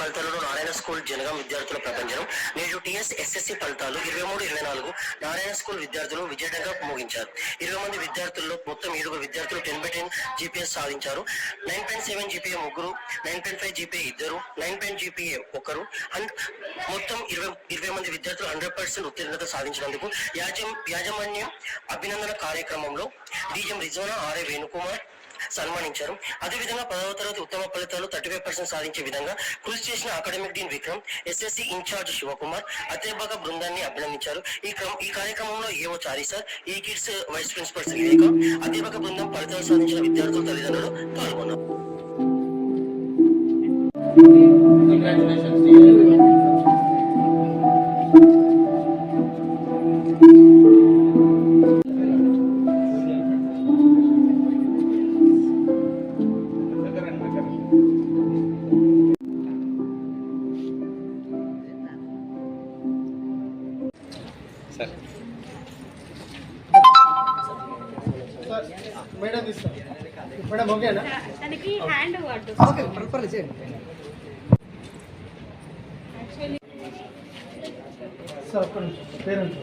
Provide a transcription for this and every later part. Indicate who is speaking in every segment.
Speaker 1: ఫలితాలలో నారాయణ స్కూల్ జనగాం విద్యార్థుల ప్రపంచం నేడు టీఎస్ ఎస్ఎస్సి ఫలితాలు 23-24 నారాయణ స్కూల్ విద్యార్థులు విజయంగా ముగించారు. 20 మంది విద్యార్థుల్లో మొత్తం 7 విద్యార్థులు 10/10 జీపీఎస్ సాధించారు. 9.7 జీపీఏ ముగ్గురు, 9.5 జీపీఏ ఇద్దరు, 9 జీపీఏ ఒకరు అండ్ మొత్తం 20 మంది విద్యార్థులు 100% ఉత్తీర్ణత సాధించినందుకు యాజమాన్యం అభినందన కార్యక్రమంలో డీఎం రిజ్వానా ఆర్ఏ వేణుకుమార్ సన్మానించారు. అదేవిధంగా 10వ తరగతి ఉత్తమ ఫలితాలు 35% సాధించే విధంగా కృషి చేసిన academic dean Vikram, SSC incharge Shivakumar, అధ్యాపక బృందాన్ని అభినందించారు. ఈ కార్యక్రమంలో ఏవో చారి సార్, ఈ కిడ్స్ వైస్ ప్రిన్సిపల్ శ్రీలేఖ, అధ్యాపక బృందం, ఫలితాలు సాధించిన విద్యార్థుల తల్లిదండ్రులు పాల్గొన్నారు.
Speaker 2: మేడం మేడం ఓకేనా
Speaker 3: తనకి హ్యాండ్ వాడు
Speaker 2: ఓకే పర్లేదు చేయండి సార్ ఒక్క నిమిషం పేరెంట్స్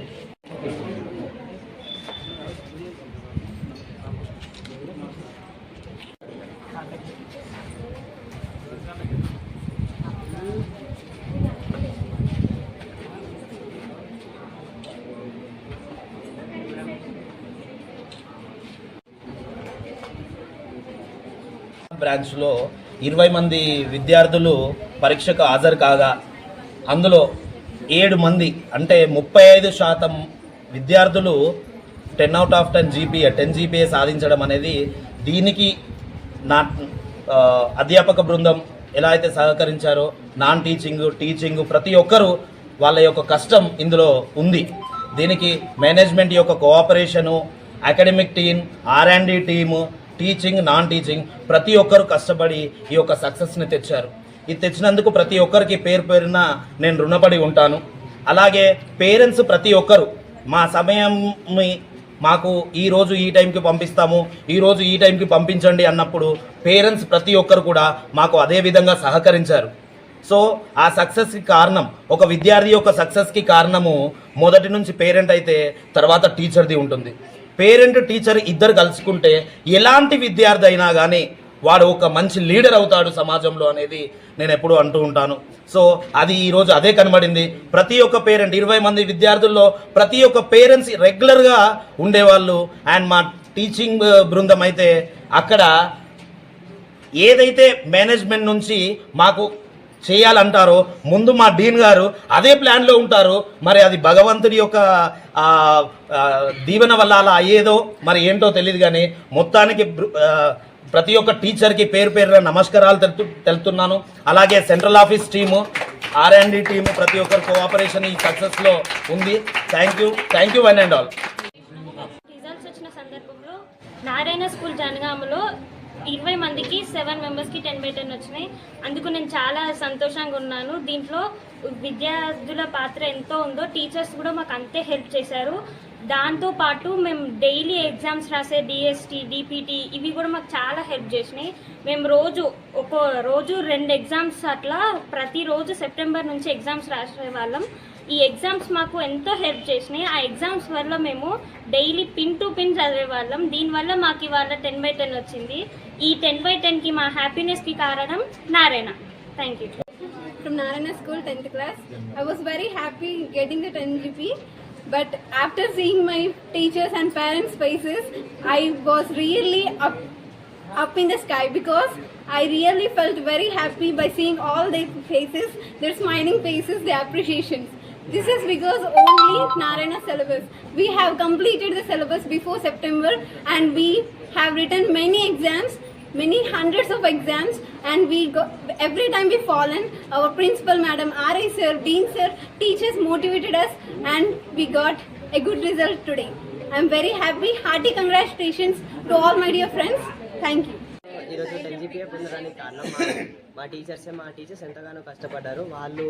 Speaker 4: బ్రాంచ్లో 20 మంది విద్యార్థులు పరీక్షకు హాజరు కాగా అందులో 7 మంది అంటే 35% విద్యార్థులు 10/10 జీపీఏ 10 జీపీఏ సాధించడం అనేది దీనికి నా అధ్యాపక బృందం ఎలా అయితే సహకరించారో నాన్ టీచింగ్ ప్రతి ఒక్కరూ వాళ్ళ యొక్క కష్టం ఇందులో ఉంది. దీనికి మేనేజ్మెంట్ యొక్క cooperation, academic team, R&D team, teaching non teaching ప్రతి ఒక్కరు కష్టపడి ఈ యొక్క సక్సెస్ని తెచ్చారు. ఇది తెచ్చినందుకు ప్రతి ఒక్కరికి పేరున నేను రుణపడి ఉంటాను. అలాగే పేరెంట్స్ ప్రతి ఒక్కరు మా సమయంని మాకు ఈరోజు ఈ టైంకి పంపిస్తాము, ఈరోజు ఈ టైంకి పంపించండి అన్నప్పుడు పేరెంట్స్ ప్రతి ఒక్కరు కూడా మాకు అదే విధంగా సహకరించారు. సో ఆ సక్సెస్కి కారణం, ఒక విద్యార్థి యొక్క సక్సెస్కి కారణము మొదటి నుంచి పేరెంట్ అయితే తర్వాత టీచర్ది ఉంటుంది. పేరెంట్ టీచర్ ఇద్దరు కలుసుకుంటే ఎలాంటి విద్యార్థి అయినా కానీ వాడు ఒక మంచి లీడర్ అవుతాడు సమాజంలో అనేది నేను ఎప్పుడూ అంటూ ఉంటాను. సో అది ఈరోజు అదే కనబడింది. ప్రతి ఒక్క పేరెంట్ 20 మంది విద్యార్థుల్లో ప్రతి ఒక్క పేరెంట్స్ రెగ్యులర్గా ఉండేవాళ్ళు. అండ్ మా టీచింగ్ బృందం అయితే అక్కడ ఏదైతే మేనేజ్మెంట్ నుంచి మాకు చేయాలంటారో ముందు మా డీన్ గారు అదే ప్లాన్లో ఉంటారు. మరి అది భగవంతుడి యొక్క దీవెన వల్ల అలా అయ్యేదో మరి ఏంటో తెలియదు. కానీ మొత్తానికి ప్రతి ఒక్క టీచర్కి పేరున నమస్కారాలు తెలుపుతున్నాను. అలాగే central office team, R&D team ప్రతి ఒక్కరు కోఆపరేషన్ ఈ సక్సెస్లో ఉంది. Thank you one and all.
Speaker 3: Results వచ్చిన సందర్భంలో నారాయణ స్కూల్ జనగామలో 20 మందికి 7 మెంబర్స్కి 10/10 వచ్చినాయి. అందుకు నేను చాలా సంతోషంగా ఉన్నాను. దీంట్లో విద్యార్థుల పాత్ర ఎంతో ఉందో, టీచర్స్ కూడా మాకు అంతే హెల్ప్ చేశారు. దాంతోపాటు మేము డైలీ ఎగ్జామ్స్ రాసే DST, DPT ఇవి కూడా మాకు చాలా హెల్ప్ చేసినాయి. మేము రోజు 2 ఎగ్జామ్స్ అట్లా ప్రతిరోజు సెప్టెంబర్ నుంచి ఎగ్జామ్స్ రాసే వాళ్ళం. ఈ ఎగ్జామ్స్ మాకు ఎంతో హెల్ప్ చేసినాయి. ఆ ఎగ్జామ్స్ వల్ల మేము డైలీ పిన్ టు పిన్ చదివేవాళ్ళం. దీనివల్ల మాకు ఇవాళ 10/10 వచ్చింది. ఈ 10/10కి మా హ్యాపీనెస్కి కారణం Narayana. Thank you.
Speaker 5: From Narayana School 10th class, I was very happy getting the 10 GP. But after seeing my teachers and parents' faces, I was really up in the sky because I really felt very happy by seeing all their faces, their smiling faces, their appreciations. This is because only Narayana syllabus. We have completed the syllabus before September and we have written many exams, many hundreds of exams, and every time we fallen, our principal madam, RI sir, dean sir, teachers motivated us and we got a good result today. I am very happy. Hearty congratulations to all my dear friends. Thank you.
Speaker 6: ఈరోజు 10 GPA పొందడానికి కారణం మా teachers ఎంతగానో కష్టపడ్డారు. వాళ్ళు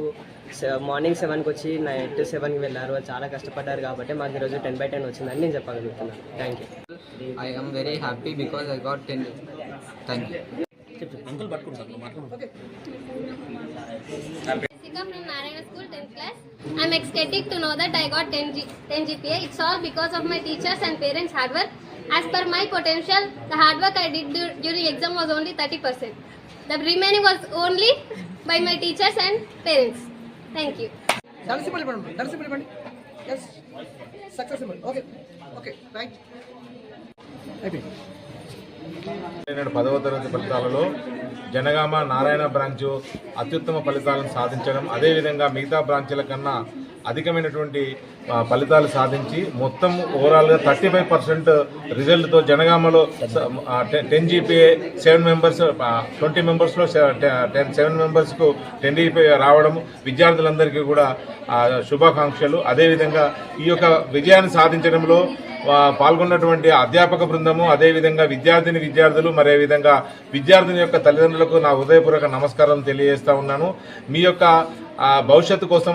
Speaker 6: morning 7కి వచ్చి night 7కి వెళ్ళారు. వాళ్ళు చాలా కష్టపడ్డారు కాబట్టి మాకు ఈరోజు 10/10 వచ్చిందని నేను చెప్పగలుగుతున్నాను. Thank you.
Speaker 7: I am very happy because I got 10. Thank you.
Speaker 4: Uncle పట్టుకుంటాను
Speaker 7: From Narayana School 10th class. I'm ecstatic to know that I got 10 GPA. It's all because of my teachers and parents' hard work. As per my potential, the hard work I did during exam was only 30%. The remaining was only by my teachers and parents. Thank you.
Speaker 2: Done simple. Yes. Successful. Okay. Right. Okay.
Speaker 8: 10వ తరగతి ఫలితాలలో Janagama Narayana branch అత్యుత్తమ ఫలితాలను సాధించడం, అదేవిధంగా మిగతా బ్రాంచ్ల కన్నా అధికమైనటువంటి ఫలితాలు సాధించి మొత్తం ఓవరాల్గా 35% రిజల్ట్తో జనగామలో 10 GPA 7 మెంబర్స్ 20 మెంబర్స్లో 7 మెంబర్స్కు 10 GPA రావడం విద్యార్థులందరికీ కూడా శుభాకాంక్షలు. అదేవిధంగా ఈ యొక్క విజయాన్ని సాధించడంలో పాల్గొన్నటువంటి అధ్యాపక బృందము, అదేవిధంగా విద్యార్థులు మరే విధంగా విద్యార్థిని యొక్క తల్లిదండ్రులకు నా హృదయపూర్వక నమస్కారం తెలియజేస్తా ఉన్నాను. మీ యొక్క భవిష్యత్తు కోసం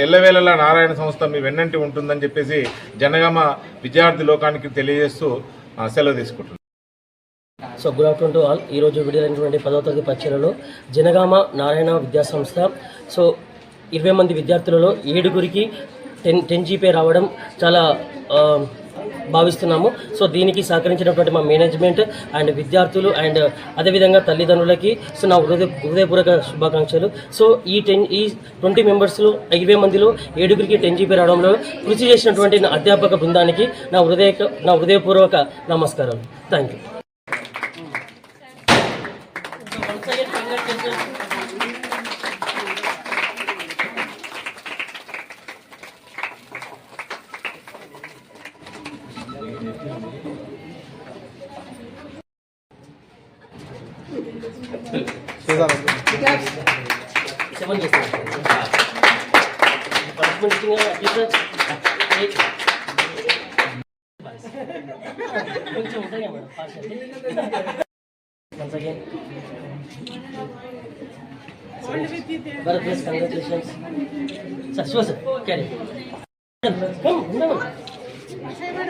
Speaker 8: ఎల్లవేళలా నారాయణ సంస్థ మీ వెన్నంటి ఉంటుందని చెప్పేసి జనగామ విద్యార్థి లోకానికి తెలియజేస్తూ సెలవు తీసుకుంటున్నాను.
Speaker 9: So good afternoon to all. ఈరోజు విడుదలైనటువంటి 10వ తరగతి పరీక్షలలో జనగామ నారాయణ విద్యా సంస్థ సో 20 మంది విద్యార్థులలో 7గురికి 10 GPA రావడం చాలా భావిస్తున్నాము. సో దీనికి సహకరించినటువంటి మా మేనేజ్మెంట్ అండ్ విద్యార్థులు అండ్ అదేవిధంగా తల్లిదండ్రులకి సో నా హృదయపూర్వక శుభాకాంక్షలు. సో ఈ 20 మెంబర్స్లో 20 మందిలో 7గురికి 10 GPA రావడంలో కృషి చేసినటువంటి నా అధ్యాపక బృందానికి నా హృదయపూర్వక నమస్కారాలు. Thank you.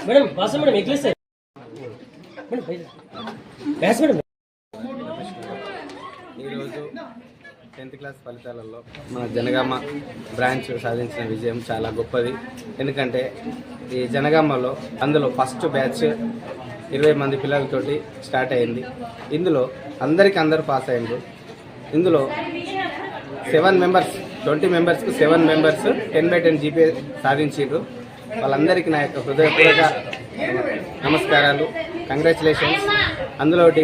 Speaker 9: మేడం వాస మేడం ఎగ్లెస్ మేడం
Speaker 10: ఈరోజు 10th క్లాస్ ఫలితాలలో మన జనగామ బ్రాంచ్ సాధించిన విజయం చాలా గొప్పది. ఎందుకంటే ఈ జనగామలో అందులో ఫస్ట్ బ్యాచ్ 20 మంది పిల్లలతోటి స్టార్ట్ అయింది. ఇందులో అందరూ పాస్ అయ్యారు. ఇందులో 7 మెంబర్స్ 20 మెంబర్స్కు 7 మెంబర్స్ 10/10 GPA సాధించారు. వాళ్ళందరికీ నా యొక్క హృదయపూర్వక నమస్కారాలు, కంగ్రాచులేషన్స్. అందులోటి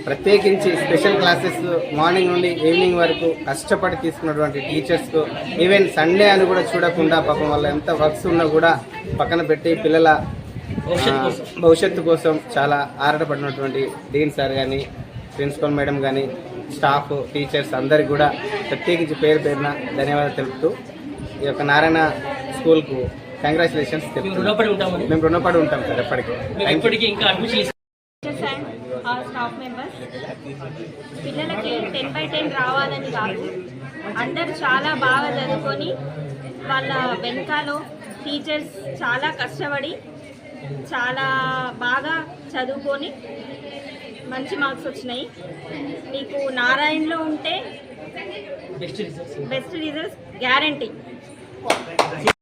Speaker 10: ప్రత్యేకించి స్పెషల్ క్లాసెస్ మార్నింగ్ నుండి ఈవినింగ్ వరకు కష్టపడి తీసుకున్నటువంటి టీచర్స్కు, ఈవెన్ సండే అని కూడా చూడకుండా పాపం వాళ్ళ ఎంత వర్క్స్ ఉన్నా కూడా పక్కన పెట్టి పిల్లల భవిష్యత్తు కోసం చాలా ఆరాటపడినటువంటి డీన్ సార్ కానీ, ప్రిన్సిపల్ మేడం కానీ, స్టాఫ్ టీచర్స్ అందరికి కూడా ప్రత్యేకించి పేరున ధన్యవాదాలు తెలుపుతూ ఈ యొక్క నారాయణ స్కూల్కు కంగ్రాచులేషన్స్ తెలుపుతున్నాం. మేము రుణపడి ఉంటాం సార్ ఎప్పటికీ.
Speaker 3: స్టాఫ్ మెంబర్స్ పిల్లలకి 10/10 రావాలని కాదు, అందరు చాలా బాగా చదువుకొని వాళ్ళ వెనకాల టీచర్స్ చాలా కష్టపడి చాలా బాగా చదువుకొని మంచి మార్క్స్ వచ్చినాయి. మీకు నారాయణలో ఉంటే బెస్ట్ రిజల్ట్స్ గ్యారంటీ.